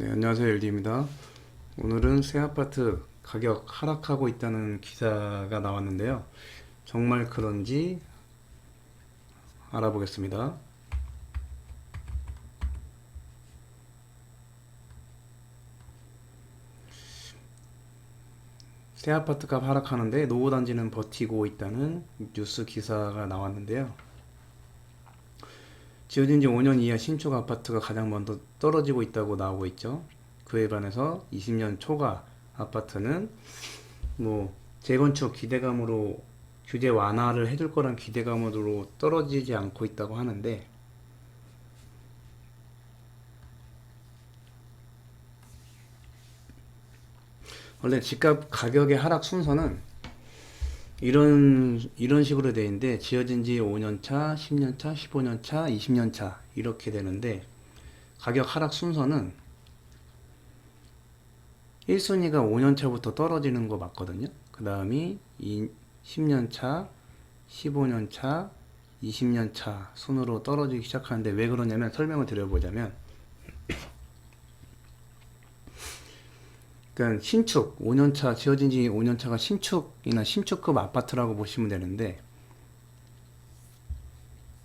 네, 안녕하세요. LD입니다. 오늘은 새 아파트 가격 하락하고 있다는 기사가 나왔는데요. 정말 그런지 알아보겠습니다. 새 아파트 값 하락하는데 노후단지는 버티고 있다는 뉴스 기사가 나왔는데요. 지어진 지 5년 이하 신축 아파트가 가장 먼저 떨어지고 있다고 나오고 있죠. 그에 반해서 20년 초과 아파트는 재건축 기대감으로 규제 완화를 해줄 거란 기대감으로 떨어지지 않고 있다고 하는데, 원래 집값 가격의 하락 순서는 이런 식으로 되어 있는데, 지어진 지 5년 차, 10년 차, 15년 차, 20년 차 이렇게 되는데, 가격 하락 순서는 1순위가 5년 차부터 떨어지는 거 맞거든요. 그 다음이 10년 차, 15년 차, 20년 차 순으로 떨어지기 시작하는데, 왜 그러냐면 설명을 드려보자면, 그러니까 신축 5년차, 지어진 지 5년차가 신축이나 신축급 아파트라고 보시면 되는데,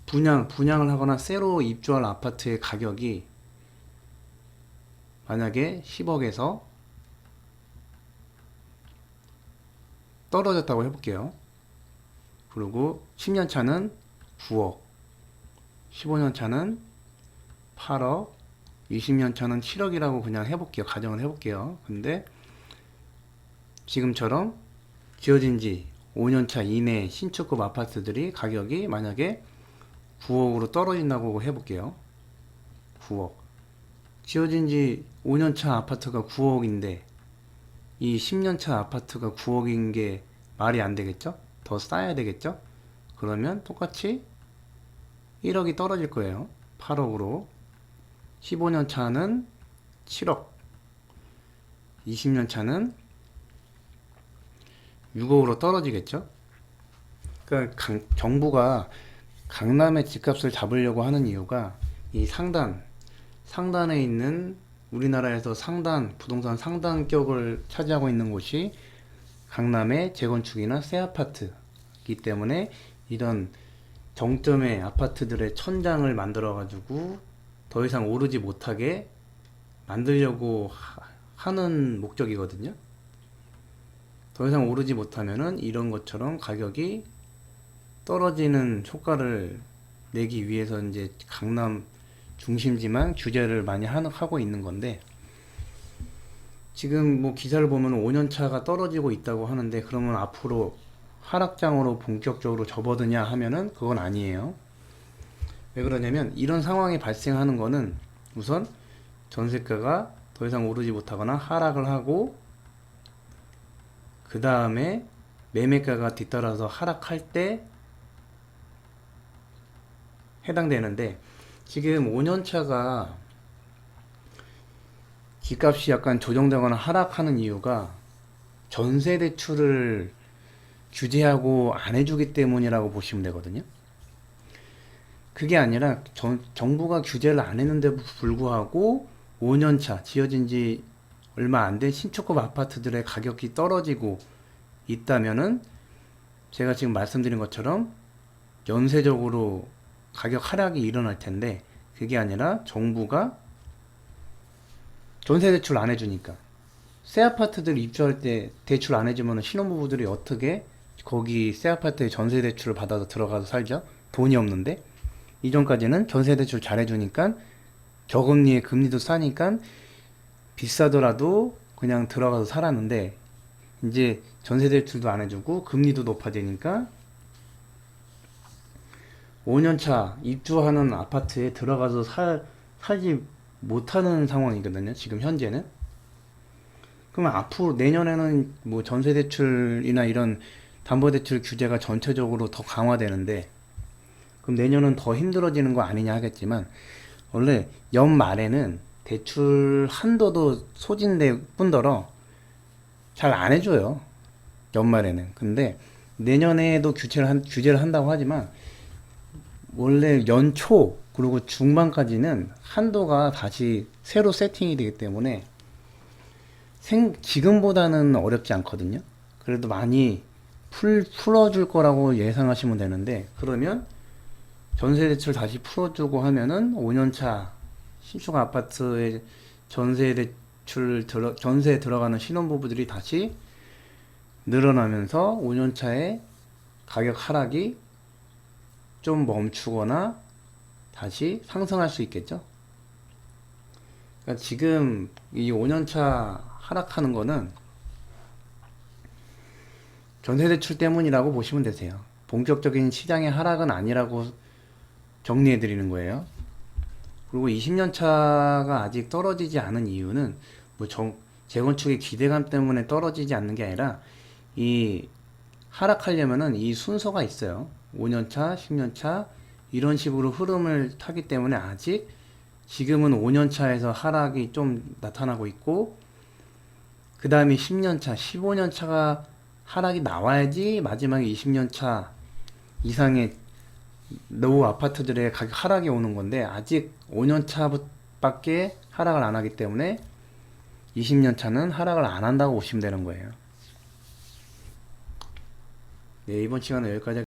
분양을 하거나 새로 입주할 아파트의 가격이 만약에 10억에서 떨어졌다고 해볼게요. 그리고 10년 차는 9억, 15년 차는 8억, 20년 차는 7억이라고 그냥 해볼게요. 가정을 해볼게요. 근데 지금처럼 지어진 지 5년 차 이내 신축급 아파트들이 가격이 만약에 9억으로 떨어진다고 해볼게요. 9억. 지어진 지 5년 차 아파트가 9억인데 이 10년 차 아파트가 9억인 게 말이 안 되겠죠? 더 싸야 되겠죠? 그러면 똑같이 1억이 떨어질 거예요. 8억으로. 15년 차는 7억, 20년 차는 6억으로 떨어지겠죠? 그러니까 정부가 강남의 집값을 잡으려고 하는 이유가 이 상단에 있는 우리나라에서 부동산 상단격을 차지하고 있는 곳이 강남의 재건축이나 새 아파트이기 때문에 이런 정점의 아파트들의 천장을 만들어가지고 더 이상 오르지 못하게 만들려고 하는 목적이거든요. 더 이상 오르지 못하면은 이런 것처럼 가격이 떨어지는 효과를 내기 위해서 이제 강남 중심지만 규제를 많이 하고 있는 건데, 지금 기사를 보면 5년 차가 떨어지고 있다고 하는데, 그러면 앞으로 하락장으로 본격적으로 접어드냐 하면은 그건 아니에요. 왜 그러냐면 이런 상황이 발생하는 거는 우선 전세가가 더 이상 오르지 못하거나 하락을 하고, 그 다음에 매매가가 뒤따라서 하락할 때 해당되는데, 지금 5년차가 집값이 약간 조정되거나 하락하는 이유가 전세 대출을 규제하고 안 해주기 때문이라고 보시면 되거든요. 그게 아니라 정부가 규제를 안 했는데도 불구하고 5년차 지어진 지 얼마 안 된 신축급 아파트들의 가격이 떨어지고 있다면은, 제가 지금 말씀드린 것처럼 연쇄적으로 가격 하락이 일어날 텐데, 그게 아니라 정부가 전세 대출 안 해주니까, 새 아파트들 입주할 때 대출 안 해주면 신혼부부들이 어떻게 거기 새 아파트에 전세 대출을 받아서 들어가서 살죠? 돈이 없는데. 이전까지는 전세 대출 잘 해주니까 저금리에 금리도 싸니까 비싸더라도 그냥 들어가서 살았는데, 이제 전세 대출도 안 해주고 금리도 높아지니까 5년차 입주하는 아파트에 들어가서 살지 못하는 상황이거든요. 지금 현재는. 그러면 앞으로 내년에는 전세 대출이나 이런 담보 대출 규제가 전체적으로 더 강화되는데, 그럼 내년은 더 힘들어지는 거 아니냐 하겠지만, 원래 연말에는 대출 한도도 소진될 뿐더러 잘 안 해줘요. 연말에는. 근데 내년에도 규제를 한다고 하지만, 원래 연초 그리고 중반까지는 한도가 다시 새로 세팅이 되기 때문에 지금보다는 어렵지 않거든요. 그래도 많이 풀어줄 거라고 예상하시면 되는데, 그러면 전세 대출 다시 풀어주고 하면은 5년차 신축 아파트에 전세에 들어가는 신혼부부들이 다시 늘어나면서 5년차에 가격 하락이 좀 멈추거나 다시 상승할 수 있겠죠. 그러니까 지금 이 5년차 하락하는 거는 전세대출 때문이라고 보시면 되세요. 본격적인 시장의 하락은 아니라고 정리해 드리는 거예요. 그리고 20년차가 아직 떨어지지 않은 이유는 뭐 재건축의 기대감 때문에 떨어지지 않는 게 아니라, 이 하락하려면은 이 순서가 있어요. 5년차, 10년차 이런 식으로 흐름을 타기 때문에 아직 지금은 5년차에서 하락이 좀 나타나고 있고, 그 다음에 10년차, 15년차가 하락이 나와야지 마지막에 20년차 이상의 노후 아파트들의 가격 하락이 오는 건데, 아직 5년차밖에 하락을 안 하기 때문에 20년차는 하락을 안 한다고 보시면 되는 거예요. 네, 이번 시간은 여기까지